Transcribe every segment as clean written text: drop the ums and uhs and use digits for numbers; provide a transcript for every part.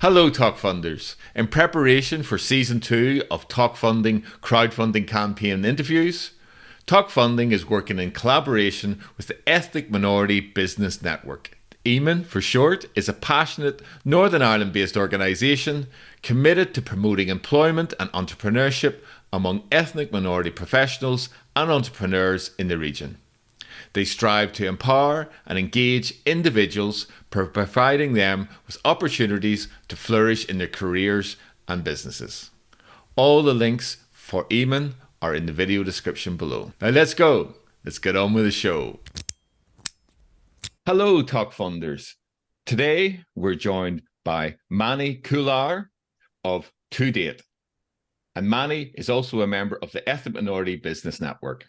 Hello, Talkfunders. In preparation for Season 2 of Talkfunding crowdfunding campaign interviews, Talkfunding is working in collaboration with the Ethnic Minority Business Network. EMIN, for short, is a passionate Northern Ireland-based organisation committed to promoting employment and entrepreneurship among ethnic minority professionals and entrepreneurs in the region. They strive to empower and engage individuals, providing them with opportunities to flourish in their careers and businesses. All the links for EMIN are in the video description below. Now let's go. Let's get on with the show. Hello, Talkfunders. Today we're joined by Mani Kular of ToDate. And Mani is also a member of the Ethnic Minority Business Network,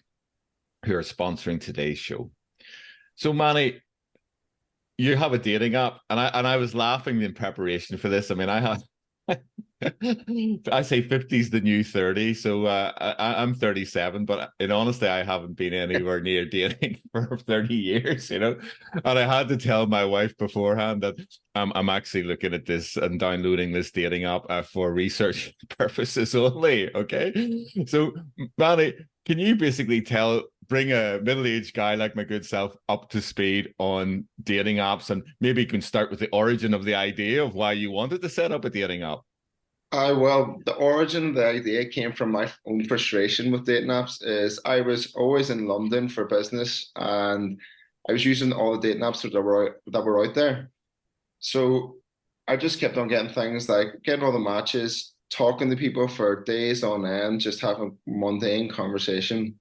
who are sponsoring today's show. So Mani, you have a dating app, and I was laughing in preparation for this. I mean, I have I say 50 is the new 30, so I'm 37, but honestly, I haven't been anywhere near dating for 30 years, And I had to tell my wife beforehand that I'm actually looking at this and downloading this dating app for research purposes only, okay? So, Manny, can you basically bring a middle-aged guy like my good self up to speed on dating apps, and maybe you can start with the origin of the idea of why you wanted to set up a dating app? Well, the origin of the idea came from my own frustration with dating apps. Is I was always in London for business, and I was using all the dating apps that were out there. So I just kept on getting things like getting all the matches, talking to people for days on end, just having mundane conversation,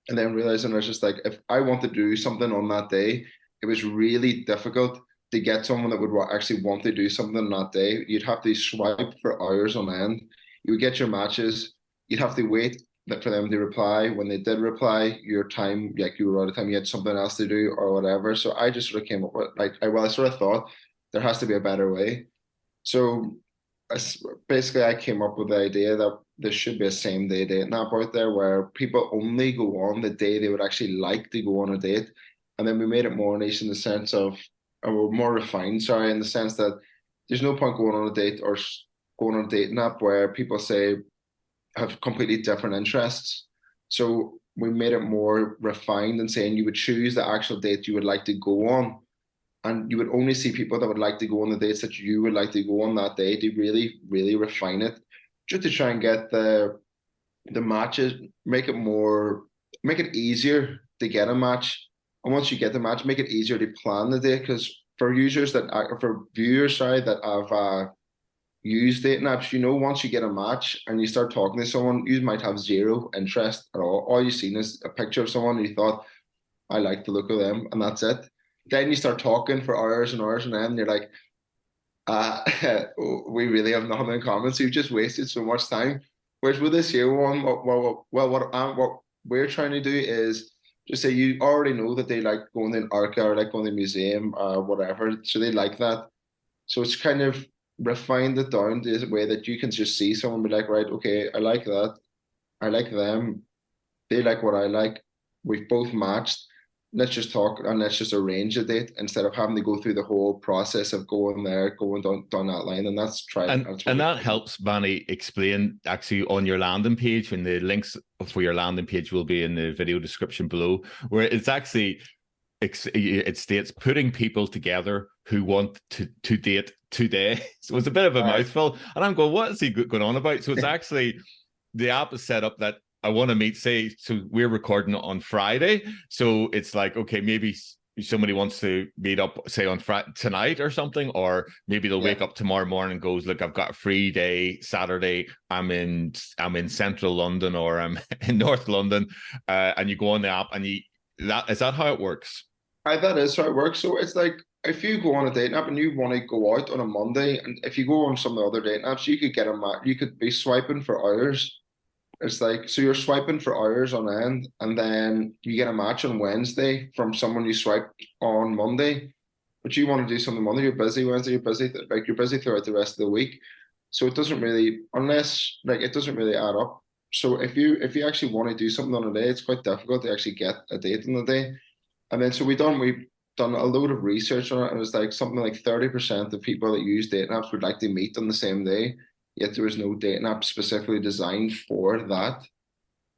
and then realizing I was just like, if I want to do something on that day, it was really difficult to get someone that would actually want to do something on that day. You'd have to swipe for hours on end. You would get your matches. You'd have to wait for them to reply. When they did reply, your time, like you were out of time, you had something else to do or whatever. So I just sort of came up with I sort of thought there has to be a better way. So basically, I came up with the idea that there should be a same day dating app out there where people only go on the day they would actually like to go on a date. And then we made it more niche in the sense of, or more refined, sorry, in the sense that there's no point going on a date or going on a dating app where people say have completely different interests. So we made it more refined and saying you would choose the actual date you would like to go on, and you would only see people that would like to go on the dates that you would like to go on that day, to really, really refine it, just to try and get the matches, make it easier to get a match. And once you get the match, make it easier to plan the day. Because for viewers, sorry, that have used dating apps, once you get a match and you start talking to someone, you might have zero interest at all. All you've seen is a picture of someone and you thought, I like the look of them, and that's it. Then you start talking for hours and hours, and then you're like, we really have nothing in common. So you've just wasted so much time. Whereas with this here one, what we're trying to do is just say you already know that they like going to an ARCA or like going to the museum or whatever, so they like that. So it's kind of refined it down to a way that you can just see someone be like, right, okay, I like that, I like them, they like what I like, we've both matched. Let's just talk and let's just arrange a date instead of having to go through the whole process of going down that line. And and that helps Manny explain actually on your landing page, and the links for your landing page will be in the video description below, where it's actually it states putting people together who want to date today. So it's a bit of a mouthful, and I'm going, what is he going on about? So it's actually the app is set up that I want to meet, so we're recording on Friday. So it's like, okay, maybe somebody wants to meet up, say on Friday tonight or something, or maybe they'll wake up tomorrow morning and goes, look, I've got a free day Saturday. I'm in central London, or I'm in North London. And you go on the app and is that how it works? That is how it works. So it's like, if you go on a dating app and you want to go out on a Monday, and if you go on some of the other dating apps, you could get you could be swiping for hours. It's like, so you're swiping for hours on end, and then you get a match on Wednesday from someone you swiped on Monday, but you want to do something Monday, you're busy Wednesday, you're busy throughout the rest of the week. So it doesn't really, it doesn't really add up. So if you actually want to do something on a day, it's quite difficult to actually get a date on the day. And then so we done a load of research on it, and it was like something like 30% of people that use dating apps would like to meet on the same day, yet there was no dating app specifically designed for that.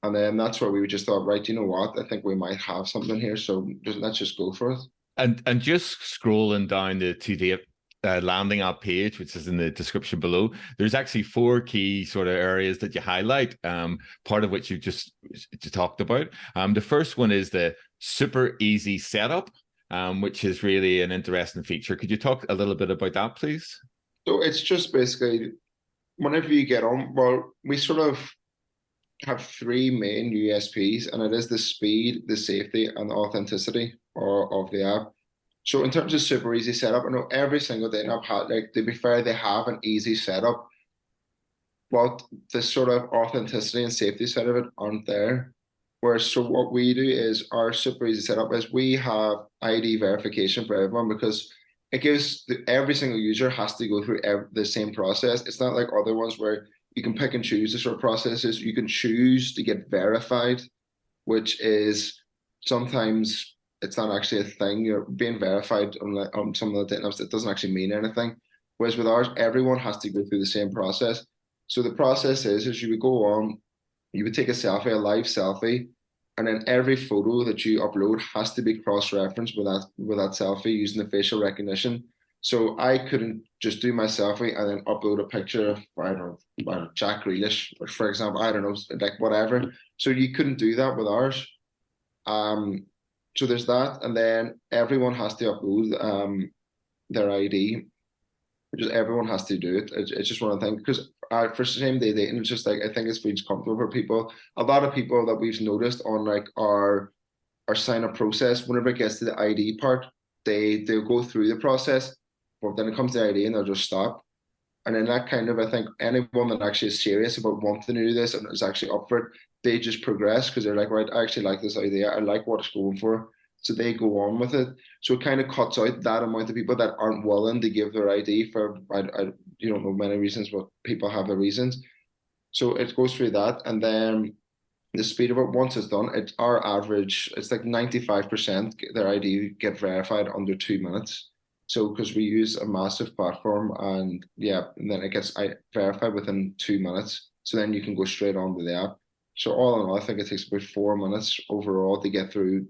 And then that's where we just thought, right, you know what? I think we might have something here, so let's just go for it. And just scrolling down the ToDate landing app page, which is in the description below, there's actually 4 key sort of areas that you highlight, part of which you just talked about. The first one is the super easy setup, which is really an interesting feature. Could you talk a little bit about that, please? So it's just basically whenever you get on, well, we sort of have 3 main USPs, and it is the speed, the safety, and the authenticity of the app. So in terms of super easy setup, I know every single dating app had, like, to be fair, they have an easy setup, but the sort of authenticity and safety side of it aren't there. Whereas, so what we do is our super easy setup is we have ID verification for everyone, because it gives every single user has to go through the same process. It's not like other ones where you can pick and choose the sort of processes. You can choose to get verified, which is sometimes it's not actually a thing. You're being verified on some of the dating apps. It doesn't actually mean anything. Whereas with ours, everyone has to go through the same process. So the process is you would go on, you would take a selfie, a live selfie, and then every photo that you upload has to be cross-referenced with that selfie using the facial recognition. So I couldn't just do my selfie and then upload a picture of, I don't know, Jack Grealish, for example. I don't know, like whatever. So you couldn't do that with ours. So there's that, and then everyone has to upload their ID. Just everyone has to do it. It's just one of the things, because for same day dating, it's just like, I think it's feels comfortable for people. A lot of people that we've noticed on like our sign up process, whenever it gets to the ID part, they'll go through the process, but then it comes to the ID and they'll just stop. And then that kind of, I think anyone that actually is serious about wanting to do this and is actually up for it, they just progress because they're like, right, I actually like this idea. I like what it's going for. So they go on with it. So it kind of cuts out that amount of people that aren't willing to give their ID for, you don't know, many reasons, but people have their reasons. So it goes through that. And then the speed of it, once it's done, it's our average, it's like 95% their ID get verified under 2 minutes. So because we use a massive platform, and yeah, and then it gets verified within 2 minutes. So then you can go straight onto the app. So all in all, I think it takes about 4 minutes overall to get through,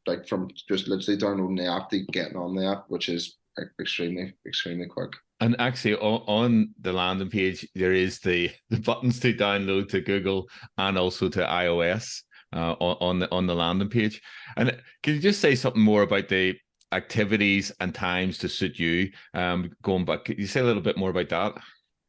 like from just literally downloading the app to getting on the app, which is extremely, extremely quick. And actually, on the landing page, there is the buttons to download to Google and also to iOS on the landing page. And can you just say something more about the activities and times to suit you? Going back, can you say a little bit more about that?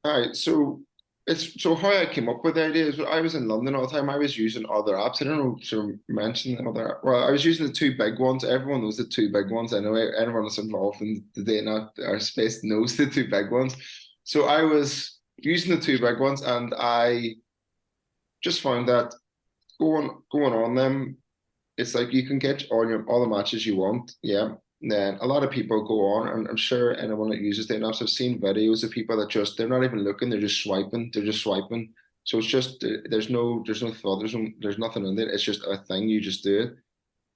All right, so how I came up with the idea is I was in London all the time. I was using other apps. I don't know to mention other. Well, I was using the 2 big ones. Everyone knows the 2 big ones. I know everyone that's involved in the dating app or space knows the 2 big ones. So I was using the 2 big ones, and I just found that going on them, it's like you can get all the matches you want. Yeah. And then a lot of people go on, and I'm sure anyone that uses dating apps have seen videos of people that just, they're not even looking, they're just swiping, So it's just there's no thought, there's nothing in it. It's just a thing, you just do it.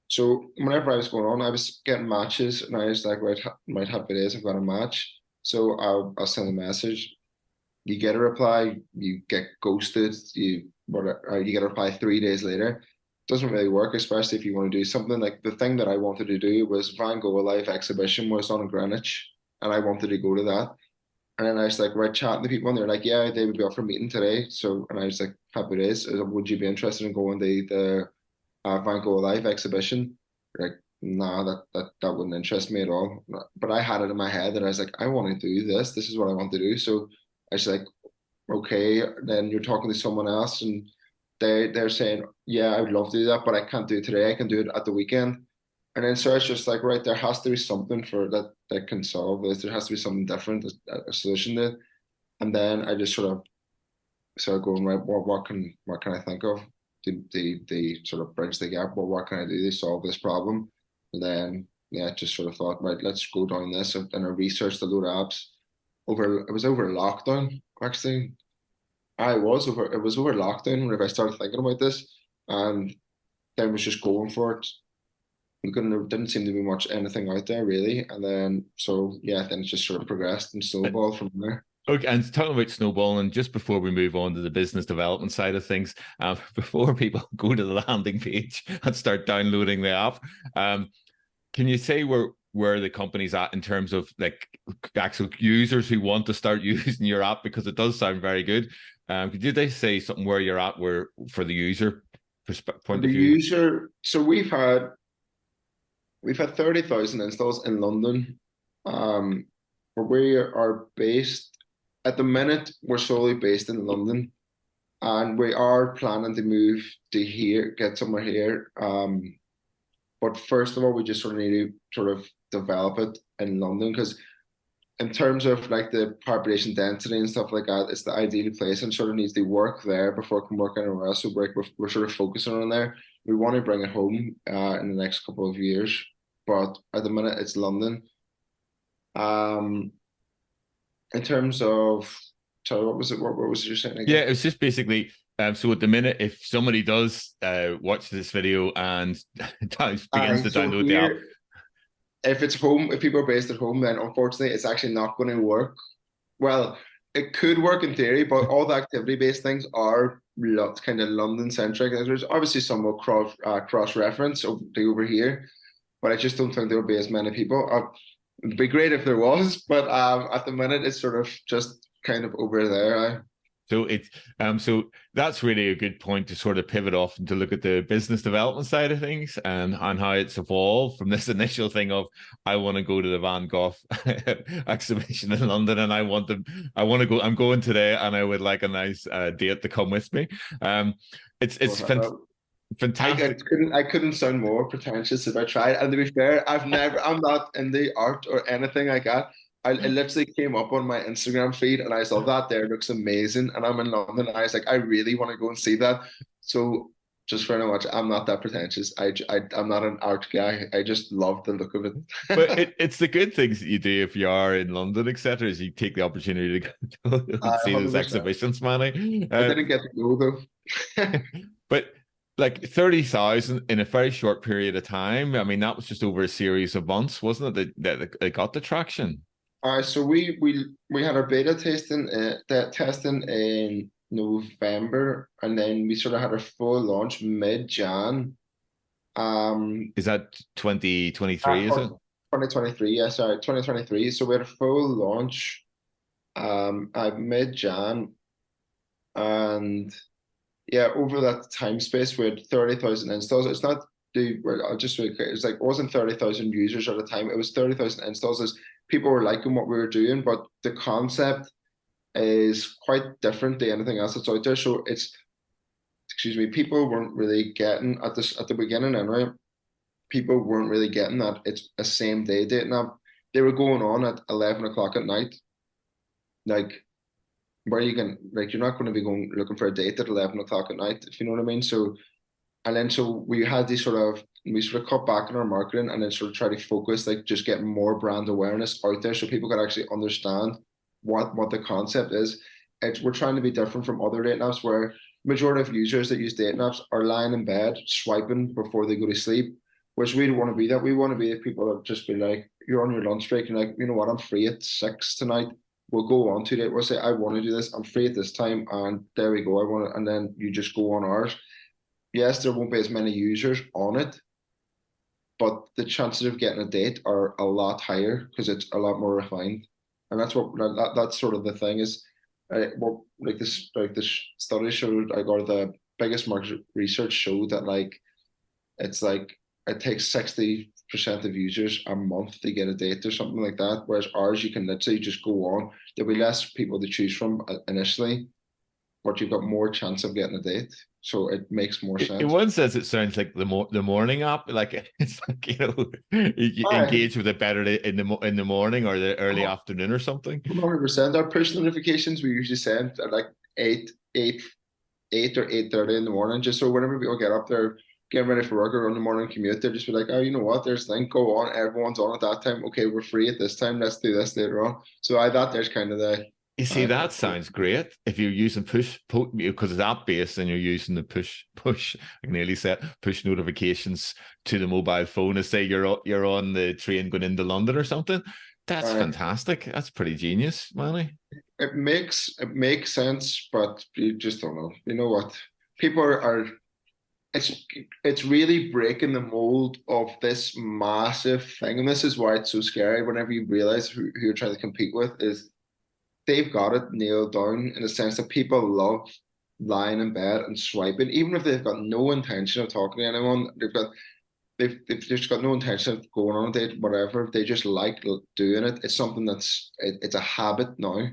So whenever I was going on, I was getting matches, and I was like, right, happy days, I've got a match. So I'll send a message. You get a reply, you get ghosted, you get a reply 3 days later. Doesn't really work, especially if you want to do something like the thing that I wanted to do was Van Gogh Live exhibition was on Greenwich, and I wanted to go to that. And then I was like, right, chatting to people, and they're like, yeah, they would be up for meeting today. So, and I was like, happy days. Would you be interested in going to the Van Gogh Live exhibition? They're like, nah, that wouldn't interest me at all. But I had it in my head that I was like, I want to do this. This is what I want to do. So I was like, okay. Then you're talking to someone else, and they're saying, yeah, I would love to do that, but I can't do it today. I can do it at the weekend. And then so it's just like, right, there has to be something for that can solve this. There has to be something different, a solution to it. And then I just sort of started going, right, what can I think of to sort of bridge the gap? Well, what can I do to solve this problem? And then yeah, just sort of thought, right, let's go down this, and I researched a load of apps. It was over lockdown, actually. It was over lockdown whenever I started thinking about this, and then was just going for it. there didn't seem to be much anything out there really. And then then it just sort of progressed and snowballed from there. Okay, and talking about snowballing, just before we move on to the business development side of things, before people go to the landing page and start downloading the app, can you say where the company's at in terms of like actual users who want to start using your app? Because it does sound very good. Could they say something where you're at, where for the user point of view? User, so we've had 30,000 installs in London. Where we are based at the minute, we're solely based in London, and we are planning to move to here, get somewhere here. But first of all, we just sort of need to sort of develop it in London, because in terms of like the population density and stuff like that, it's the ideal place and sort of needs to work there before it can work anywhere else. So we're sort of focusing on there. We want to bring it home in the next couple of years, but at the minute it's London. In terms of, so what was it? What was you saying again? Yeah, it was just basically. So at the minute, if somebody does watch this video and begins to download the app, if it's home, if people are based at home, then unfortunately it's actually not going to work. Well, it could work in theory, but all the activity-based things are kind of London-centric. There's obviously some will cross-reference over here, but I just don't think there will be as many people. It'd be great if there was, but at the minute it's sort of just kind of over there. So it's so that's really a good point to sort of pivot off and to look at the business development side of things and how it's evolved from this initial thing of I want to go to the Van Gogh exhibition in London and I want to go. I'm going today and I would like a nice date to come with me. It's fantastic. I couldn't sound more pretentious if I tried. And to be fair, I'm not in the art or anything like that. It literally came up on my Instagram feed and I saw that there looks amazing. And I'm in London. And I was like, I really want to go and see that. So just very much, I'm not that pretentious. I'm not an art guy. I just love the look of it. But it's the good things that you do if you are in London, etc. Is you take the opportunity to go see those exhibitions, Manny. I didn't get to go though. But like 30,000 in a very short period of time. I mean, that was just over a series of months, wasn't it? That it got the traction. So we had our beta testing in November, and then we sort of had our full launch mid-Jan. Is that 2023? Is it 2023? Yeah, sorry, 2023. So we had a full launch, mid-Jan, and yeah, over that time space, we had 30,000 installs. It's not I'll just really clear. It's like it wasn't 30,000 users at the time. It was 30,000 installs. As people were liking what we were doing, but the concept is quite different to anything else that's out there. So people weren't really getting at the beginning anyway. People weren't really getting that it's a same day dating app. They were going on at 11 o'clock at night, like where you can you're not going to be going looking for a date at 11 o'clock at night, if you know what I mean. So we had these we sort of cut back on our marketing and then sort of try to focus, like just get more brand awareness out there so people could actually understand what the concept is. We're trying to be different from other dating apps where majority of users that use dating apps are lying in bed swiping before they go to sleep, which we don't want to be that. We want to be the people that just be like, you're on your lunch break and like, you know what, I'm free at 6 tonight. We'll go on today. We'll say, I want to do this. I'm free at this time. And there we go. I want it. And then you just go on ours. Yes, there won't be as many users on it, but the chances of getting a date are a lot higher because it's a lot more refined, and that's sort of the thing is, this study showed, or the biggest market research showed that it's like it takes 60% of users a month to get a date or something like that, whereas ours you can literally just go on. There'll be less people to choose from initially, but you've got more chance of getting a date. So it makes more sense. In one sense, it sounds like the morning app. Like it's like, you engage with it better in the morning or the early afternoon or something. 100%. Our push notifications we usually send at like 8 or 8:30 in the morning, just so whenever people get up there, getting ready for work or on the morning commute, they'll just be like, oh, you know what? There's a thing. Go on. Everyone's on at that time. Okay, we're free at this time. Let's do this later on. So there's kind of the You see, that sounds great. If you're using because it's app based and you're using the push, I can nearly say it, push notifications to the mobile phone to say you're on the train going into London or something. That's fantastic. That's pretty genius, Manny. It makes sense, but you just don't know. You know what? People are it's really breaking the mold of this massive thing, and this is why it's so scary. Whenever you realize who you're trying to compete with, is they've got it nailed down in the sense that people love lying in bed and swiping, even if they've got no intention of talking to anyone. They've just got no intention of going on a date, whatever. They just like doing it. It's something it's a habit now,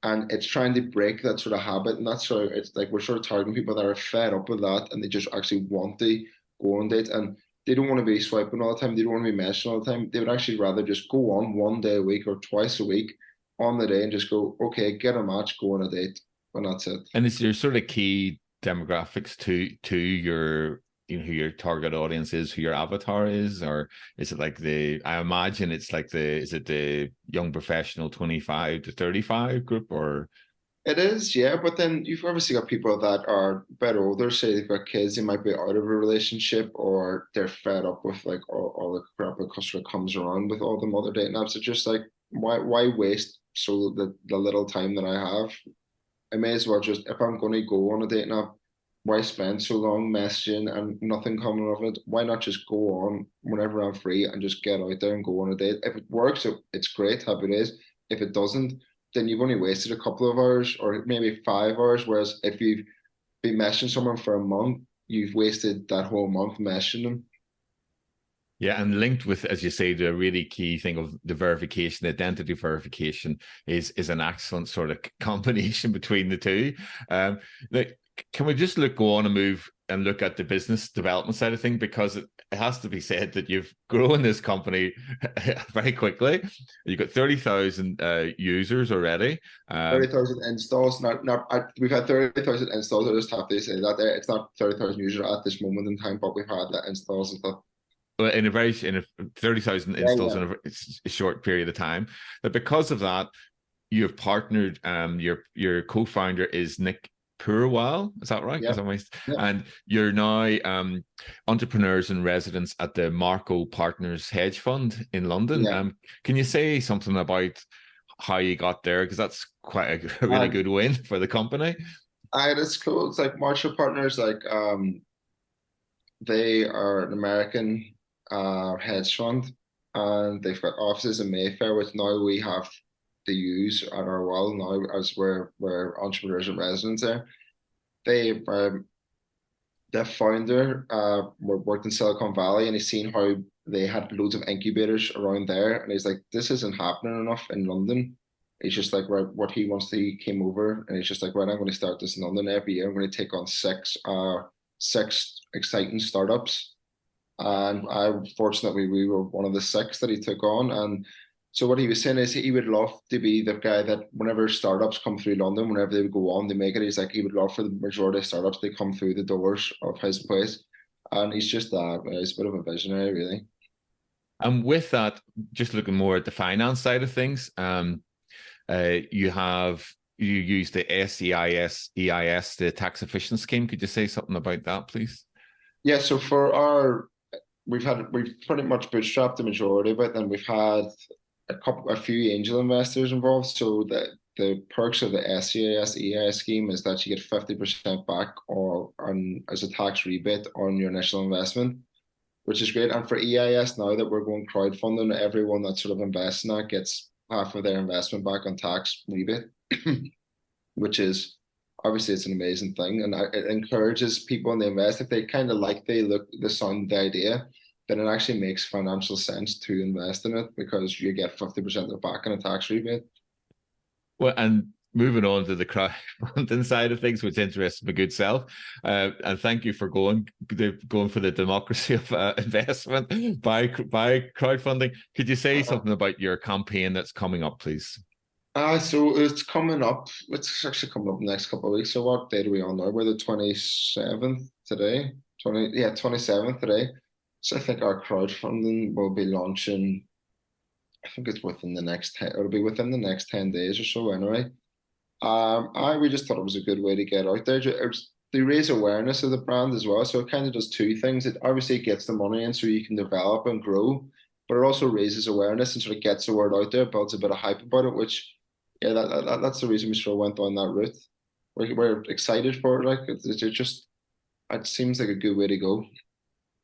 and it's trying to break that sort of habit. And that's how it's like we're sort of targeting people that are fed up with that, and they just actually want to go on dates, and they don't want to be swiping all the time. They don't want to be messing all the time. They would actually rather just go on one day a week or twice a week on the day and just go, okay, get a match, go on a date, and that's it. And is there sort of key demographics to your, who your target audience is, who your avatar is, or is it like I imagine it's like is it the young professional 25 to 35 group, or? It is, yeah, but then you've obviously got people that are a bit older, say they've got kids, they might be out of a relationship, or they're fed up with like all the crap that sort of comes around with all the other dating apps. It's just like, why waste the little time that I have? I may as well just, if I'm going to go on a dating app, why spend so long messaging and nothing coming of it? Why not just go on whenever I'm free and just get out there and go on a date? If it works, it's great, happy days. If it doesn't, then you've only wasted a couple of hours or maybe 5 hours. Whereas if you've been messaging someone for a month, you've wasted that whole month messaging them. Yeah, and linked with, as you say, the really key thing of the verification, identity verification is an excellent sort of combination between the two. Like, can we just go on and move and look at the business development side of things? Because it has to be said that you've grown this company very quickly. You've got 30,000 users already. 30,000 installs. We've had 30,000 installs. I just have to say that there. It's not 30,000 users at this moment in time, but we've had the installs and stuff. In a 30,000 installs in a short period of time. But because of that, you have partnered. Your co-founder is Nick Purwell, is that right? Yeah. And you're now entrepreneurs in residence at the Marco Partners Hedge Fund in London. Yeah. Can you say something about how you got there? Because that's quite a really good win for the company. It's cool. It's like Marco Partners, like they are an American hedge fund, and they've got offices in Mayfair, which now we have to use at our well now as we're entrepreneurs in residence there. The founder worked in Silicon Valley, and he's seen how they had loads of incubators around there, and he's like, this isn't happening enough in London. He's just like, right, what he wants to, he came over, and he's just like, right, I'm going to start this in London every year. I'm going to take on six exciting startups. And fortunately, we were one of the 6 that he took on. And so what he was saying is he would love to be the guy that whenever startups come through London, whenever they would go on, they make it. He's like, he would love for the majority of startups to come through the doors of his place. And he's just that. He's a bit of a visionary, really. And with that, just looking more at the finance side of things, you use the SEIS, EIS, the tax efficient scheme. Could you say something about that, please? Yeah. So for we've pretty much bootstrapped the majority of it, and we've had a few angel investors involved. So the perks of the SEIS EIS scheme is that you get 50% back on as a tax rebate on your initial investment, which is great. And for EIS, now that we're going crowdfunding, everyone that sort of invests in that gets half of their investment back on tax rebate, which is obviously it's an amazing thing, and it encourages people when they invest, if they kind of like the sound, the idea, then it actually makes financial sense to invest in it because you get 50% of back on a tax rebate. Well, and moving on to the crowdfunding side of things, which interests my good self, and thank you for going for the democracy of investment by crowdfunding. Could you say something about your campaign that's coming up, please? So it's coming up. It's actually coming up next couple of weeks. So what date are we on now? We're the 27th today. 27th today. So I think our crowdfunding will be launching I think it's within the next 10, it'll be within the next 10 days or so anyway. We just thought it was a good way to get out there. They raise awareness of the brand as well. So it kind of does two things. It obviously gets the money in so you can develop and grow, but it also raises awareness and sort of gets the word out there, builds a bit of hype about it, which, yeah, that's the reason we sort of went down that route. We're excited for it. Like it seems like a good way to go.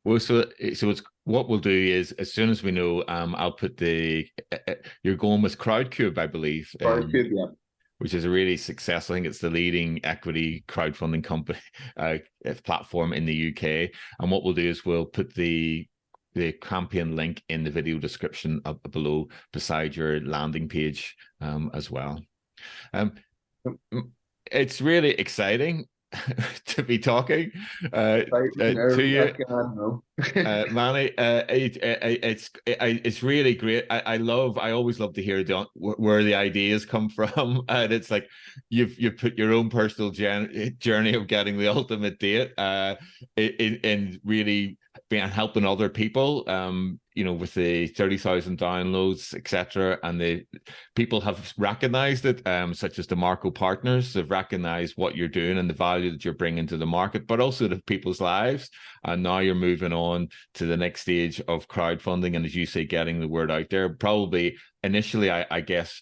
Well, so it's what we'll do is as soon as we know, I'll put you're going with Crowdcube, I believe. Crowdcube, yeah. Which is a really successful. I think it's the leading equity crowdfunding company platform in the UK. And what we'll do is we'll put the campaign link in the video description up below beside your landing page as well. It's really exciting to be talking to you, Mani. It's really great. I always love to hear where the ideas come from, and it's like you've put your own personal journey of getting the ultimate date in really being helping other people, with the 30,000 downloads, etc. And the people have recognized it, such as the Marco partners have recognized what you're doing and the value that you're bringing to the market, but also to people's lives. And now you're moving on to the next stage of crowdfunding, and as you say, getting the word out there. Probably initially, I guess,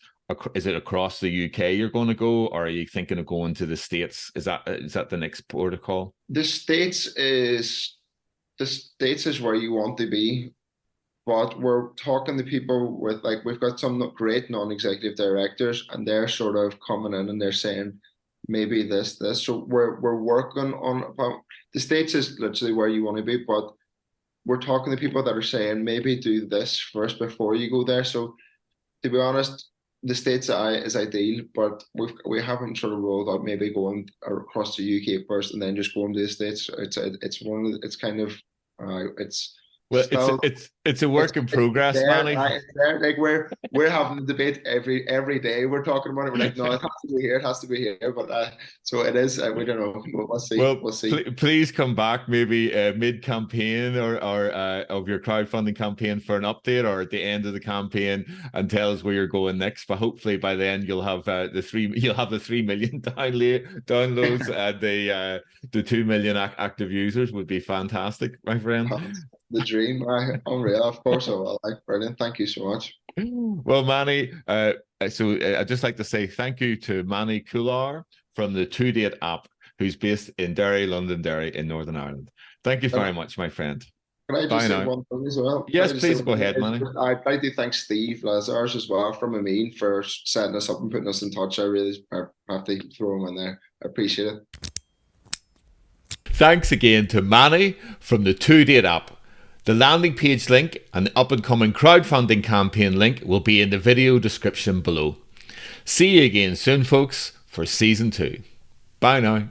is it across the UK you're going to go, or are you thinking of going to the States? Is that the next protocol? The States is where you want to be, but we're talking to people with, like, we've got some great non-executive directors, and they're sort of coming in and they're saying maybe this. So we're working on the States is literally where you want to be, but we're talking to people that are saying maybe do this first before you go there. So to be honest, the States is ideal, but we haven't sort of rolled out maybe going across the UK first and then just going to the States. It's kind of well, it's a work in progress, Mani. Like we're having the debate every day. We're talking about it. We're like, no, it has to be here. It has to be here. But so it is. We don't know. We'll see. Well, we'll see. Please come back maybe mid-campaign or of your crowdfunding campaign for an update, or at the end of the campaign, and tell us where you're going next. But hopefully by then you'll have the 3 million downloads and the 2 million active users would be fantastic, my friend. The dream, unreal. Of course I will. Brilliant. Thank you so much. Well, Mani, so I'd just like to say thank you to Mani Kular from the ToDate app, who's based in Derry, Londonderry in Northern Ireland. Thank you very much, my friend. Can I just say one thing as well? Yes, please go ahead, Mani. I'd like to thank Steve Lazarus as well from Amin for setting us up and putting us in touch. I really have to throw him in there. I appreciate it. Thanks again to Mani from the ToDate app. The landing page link and the up-and-coming crowdfunding campaign link will be in the video description below. See you again soon, folks, for Season 2. Bye now.